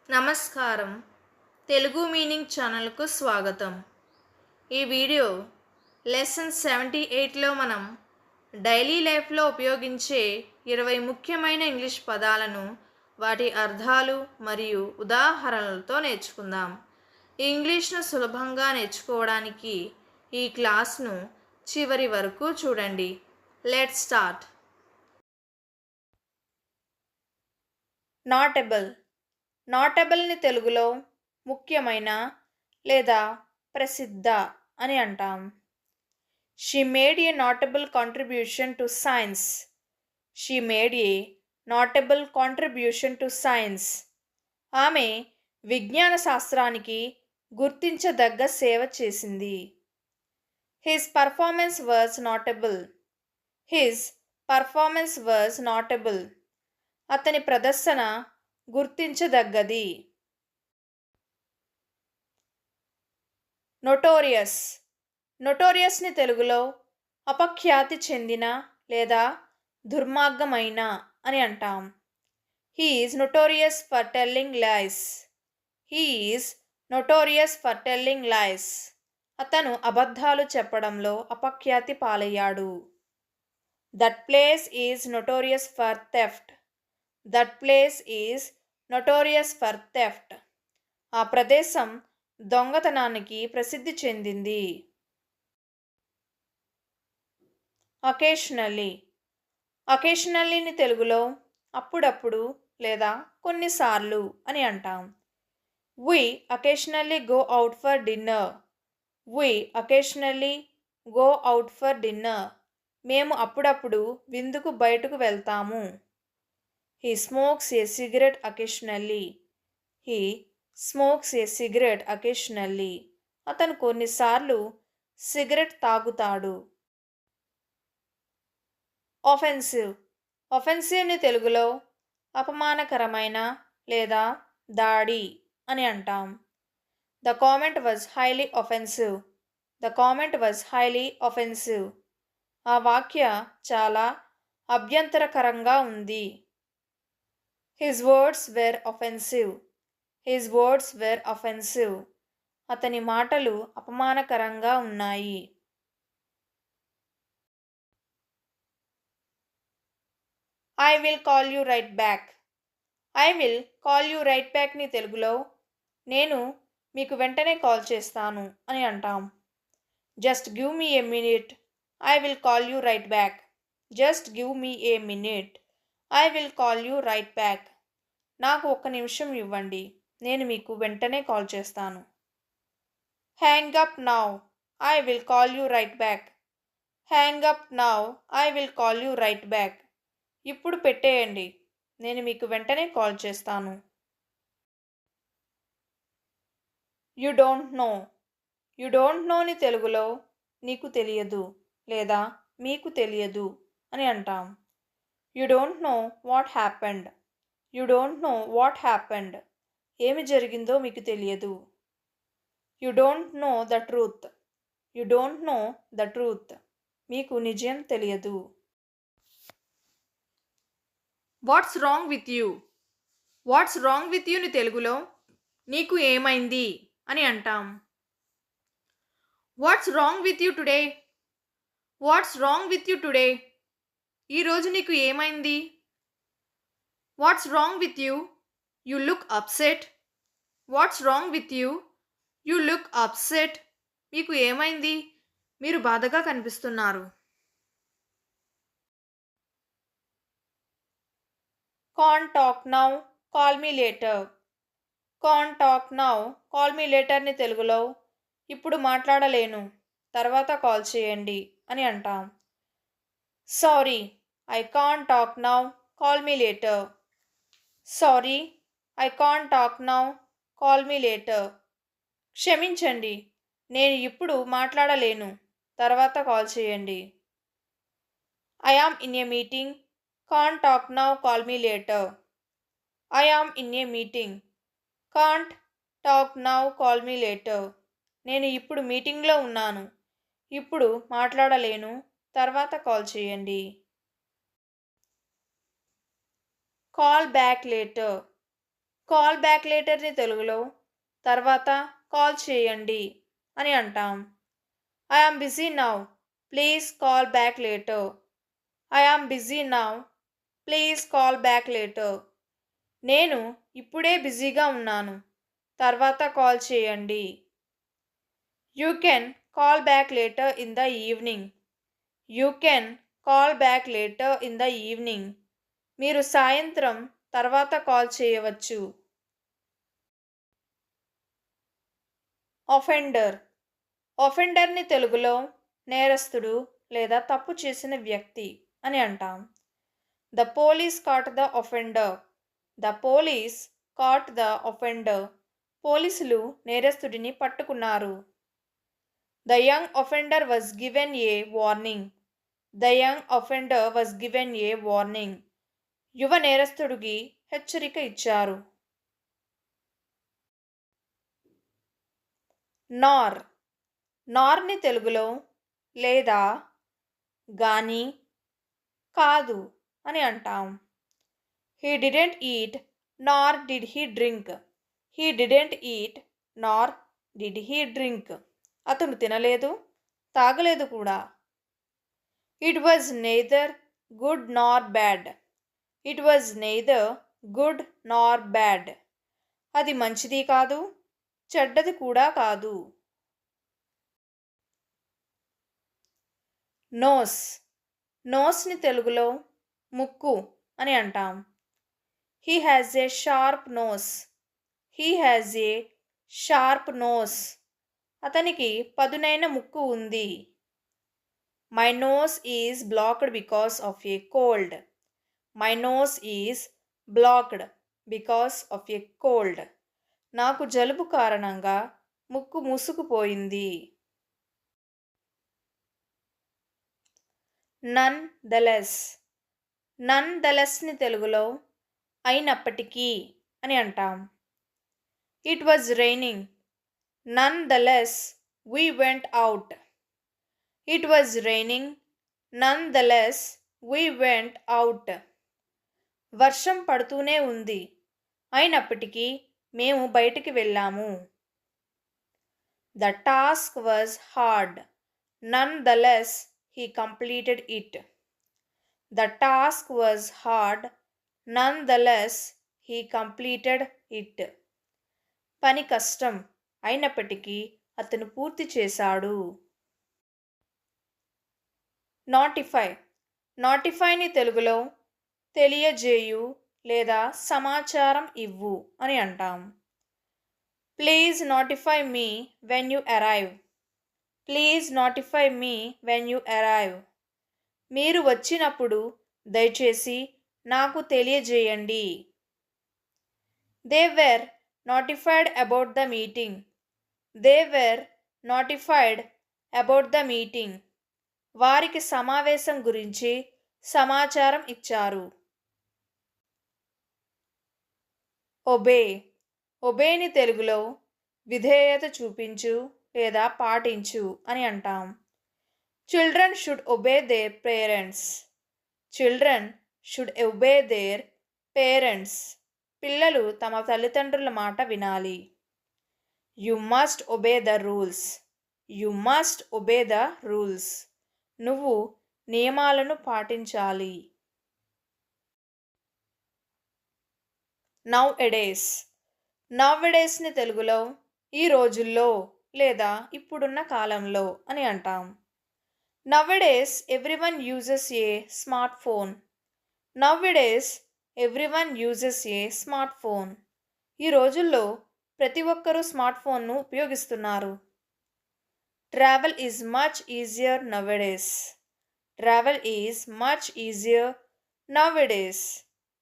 నమస్కారం. తెలుగు మీనింగ్ ఛానల్కు స్వాగతం. ఈ వీడియో లెసన్ 78లో మనం డైలీ లైఫ్లో ఉపయోగించే 20 ముఖ్యమైన ఇంగ్లీష్ పదాలను వాటి అర్థాలు మరియు ఉదాహరణలతో నేర్చుకుందాం. ఈ ఇంగ్లీష్ను సులభంగా నేర్చుకోవడానికి ఈ క్లాస్ను చివరి వరకు చూడండి. Let's start. నాటబుల్. నాటబుల్ని తెలుగులో ముఖ్యమైన లేదా ప్రసిద్ధ అని అంటాం. She made a notable contribution to science. She made a notable contribution to science. ఆమె విజ్ఞాన శాస్త్రానికి గుర్తించదగ్గ సేవ చేసింది. His performance was notable. His performance was notable. అతని ప్రదర్శన గుర్తించదగ్గది. నొటోరియస్. నొటోరియస్ని తెలుగులో అపఖ్యాతి చెందిన లేదా దుర్మార్గమైన అని అంటాం. He is notorious for telling lies. He is notorious for telling lies. అతను అబద్ధాలు చెప్పడంలో అపఖ్యాతి పాలయ్యాడు. That place is notorious for theft. That place is notorious for theft. ఆ ప్రదేశం దొంగతనానికి ప్రసిద్ధి చెందింది. అకేషనల్లీ. అకేషనల్లీని తెలుగులో అప్పుడప్పుడు లేదా కొన్నిసార్లు అని అంటాం. We occasionally go out for dinner. We occasionally go out for dinner. మేము అప్పుడప్పుడు విందుకు బయటకు వెళ్తాము. He smokes a cigarette occasionally. He smokes a cigarette occasionally. అతను కొన్నిసార్లు సిగరెట్ తాగుతాడు. ఆఫెన్సివ్. ఆఫెన్సివ్ని తెలుగులో అపమానకరమైన లేదా దాడి అని అంటాం. The comment was highly offensive. The comment was highly offensive. ఆ వాక్య చాలా అభ్యంతరకరంగా ఉంది. His words were offensive. His words were offensive. అతని మాటలు అపమానకరంగా ఉన్నాయి. I will call you right back. I will call you right బ్యాక్ని తెలుగులో నేను మీకు వెంటనే కాల్ చేస్తాను అని అంటాం. Just give me a minute. I will call you right back. Just give me a minute. I will call you right back. నాకు 1 నిమిషం ఇవ్వండి, నేను మీకు వెంటనే కాల్ చేస్తాను. Hang up now. I will call you right back. Hang up now. I will call you right back. ఇప్పుడు పెట్టేయండి, నేను మీకు వెంటనే కాల్ చేస్తాను. You don't know. You don't నోని తెలుగులో నీకు తెలియదు లేదా మీకు తెలియదు అని అంటాం. You don't know what happened. You don't know what happened. ఏమి జరిగిందో మీకు తెలియదు. You don't know the truth. You don't know the truth. మీకు నిజం తెలియదు. What's wrong with you. What's wrong with యూని తెలుగులో నీకు ఏమైంది అని అంటాం. What's wrong with you today. What's wrong with you today. ఈరోజు నీకు ఏమైంది. What's wrong with you. You look upset. What's wrong with you. You look upset. మీకు ఏమైంది, మీరు బాధగా కనిపిస్తున్నారు. Can't talk now, call me later. Can't talk now, call me లేటర్ని తెలుగులో ఇప్పుడు మాట్లాడలేను, తర్వాత కాల్ చేయండి అని అంటాం. Sorry, I can't talk now, call me later. Sorry, I can't talk now, call me later. క్షమించండి, నేను ఇప్పుడు మాట్లాడలేను, తర్వాత కాల్ చేయండి. I am in a meeting. Can't talk now, call me later. I am in a meeting. Can't talk now, call me later. నేను ఇప్పుడు మీటింగ్లో ఉన్నాను, ఇప్పుడు మాట్లాడలేను, తర్వాత కాల్ చేయండి. Call back later. Call back లేటర్ని తెలుగులో తర్వాత కాల్ చేయండి అని అంటాం. I am busy now, please call back later. I am busy now, please call back later. నేను ఇప్పుడే బిజీగా ఉన్నాను, తర్వాత కాల్ చేయండి. You can call back later in the evening. You can call back later in the evening. మీరు సాయంత్రం తర్వాత call చేయవచ్చు. అఫెండర్. అఫెండర్ని తెలుగులో నేరస్తుడు లేదా తప్పు చేసిన వ్యక్తి అని అంటాం. The police caught the offender. The police caught the offender. పోలీసులు నేరస్తుడిని పట్టుకున్నారు. The young offender was given a warning. The young offender was given a warning. యువ నేరస్తుడికి హెచ్చరిక ఇచ్చారు. నార్. నార్ని తెలుగులో లేదా గాని కాదు అని అంటాం. He didn't eat Nar did he drink. He didn't eat Nar did he drink. అతను తినలేదు, తాగలేదు కూడా. It was neither good Nar bad. It was neither good Nar bad. అది మంచిది కాదు, చెడ్డది కూడా కాదు. నోస్. నోస్ని తెలుగులో ముక్కు అని అంటాం. He has a sharp nose. He has a sharp nose. అతనికి పదునైన ముక్కు ఉంది. My nose is blocked because of a cold. My nose is blocked because of a cold. నాకు జలుబు కారణంగా ముక్కు మూసుకుపోయింది. None the less. None the లెస్ని తెలుగులో అయినప్పటికీ అని అంటాం. It was raining. None the less we went out. It was raining. None the less we went out. వర్షం పడుతూనే ఉంది, అయినప్పటికీ మేము బయటికి వెళ్ళాము. The task was hard. None the less he completed it. The task was hard. None the less he completed it. పని కష్టం, అయినప్పటికీ అతను పూర్తి చేశాడు. నోటిఫై. నోటిఫైని తెలుగులో తెలియజేయు లేదా సమాచారం ఇవ్వు అని అంటాం. Please notify me when you arrive. Please notify me when you arrive. మీరు వచ్చినప్పుడు దయచేసి నాకు తెలియజేయండి. They were notified about the meeting. They were notified about the meeting. వారికి సమావేశం గురించి సమాచారం ఇచ్చారు. ఒబే. ఒబేని తెలుగులో విధేయత చూపించు లేదా పాటించు అని అంటాం. Children should obey their parents. Children should obey their parents. పిల్లలు తమ తల్లిదండ్రుల మాట వినాలి. You must obey the rules. You must obey the rules. నువ్వు నియమాలను పాటించాలి. నౌ ఎడేస్. నవ్ ఎడేస్ని తెలుగులో ఈ రోజుల్లో లేదా ఇప్పుడున్న కాలంలో అని అంటాం. Nowadays everyone uses a smart phone. Nowadays everyone uses a smart phone. ఈ రోజుల్లో ప్రతి ఒక్కరూ స్మార్ట్ ఫోన్ను ఉపయోగిస్తున్నారు. Travel is much easier nowadays. Travel is much easier nowadays.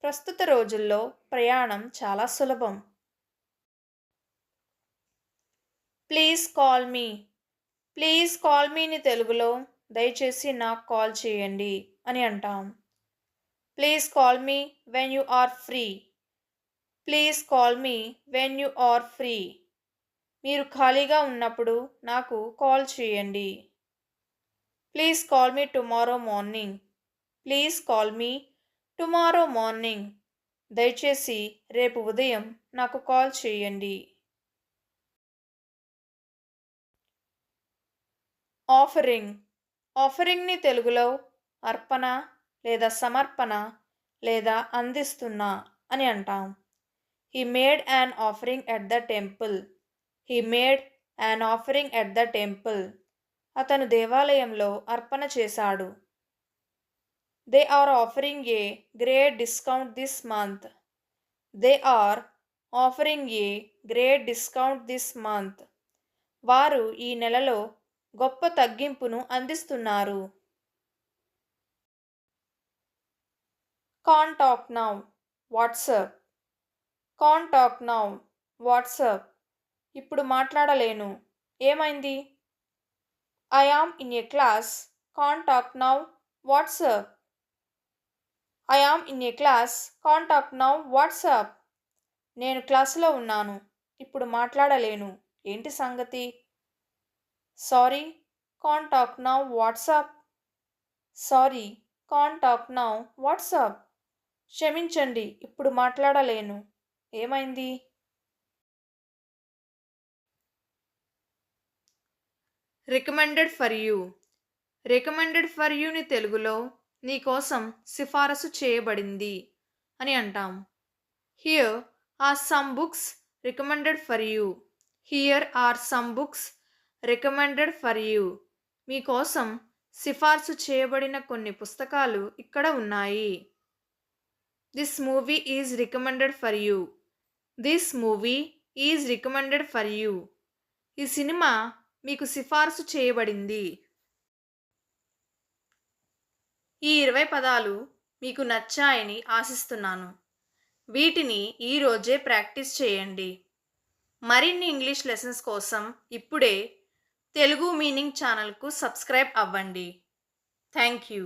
ప్రస్తుత రోజుల్లో ప్రయాణం చాలా సులభం. Please call me. Please call మీని తెలుగులో దయచేసి నాకు కాల్ చేయండి అని అంటాం. Please call me when you are free. Please call me when you are free. మీరు ఖాళీగా ఉన్నప్పుడు నాకు కాల్ చేయండి. Please call me tomorrow morning. Please call me tomorrow morning. దయచేసి రేపు ఉదయం నాకు కాల్ చేయండి. ఆఫరింగ్. ఆఫరింగ్‌ని తెలుగులో అర్పణ లేదా సమర్పణ లేదా అందిస్తున్నా అని అంటాం. He made an offering at the temple. He made an offering at the temple. అతను దేవాలయంలో అర్పణ చేశాడు. They are offering a great discount this month. They are offering a great discount this month. వారు ఈ నెలలో గొప్ప తగ్గింపును అందిస్తున్నారు. Contact now. WhatsApp. Contact now. WhatsApp. ఇప్పుడు మాట్లాడలేను. ఏమైంది? I am in a class. Contact now. WhatsApp. I am in a class. Contact now. WhatsApp. నేను క్లాసులో ఉన్నాను. ఇప్పుడు మాట్లాడలేను. ఏంటి సంగతి? Sorry. Contact now. WhatsApp. Sorry. Contact now. WhatsApp. క్షమించండి. ఇప్పుడు మాట్లాడలేను. ఏమైంది? Recommended for you. Recommended for యూని తెలుగులో నీ కోసం సిఫారసు చేయబడింది అని అంటాం. Here are some books recommended for you. Here are some books recommended for you. మీకోసం సిఫార్సు చేయబడిన కొన్ని పుస్తకాలు ఇక్కడ ఉన్నాయి. This movie is recommended for you. This movie is recommended for you. ఈ సినిమా మీకు సిఫార్సు చేయబడింది. ఈ 20 పదాలు మీకు నచ్చాయని ఆశిస్తున్నాను. వీటిని ఈరోజే ప్రాక్టీస్ చేయండి. మరిన్ని ఇంగ్లీష్ లెసన్స్ కోసం ఇప్పుడే తెలుగు మీనింగ్ ఛానల్కు సబ్స్క్రైబ్ అవ్వండి. Thank you.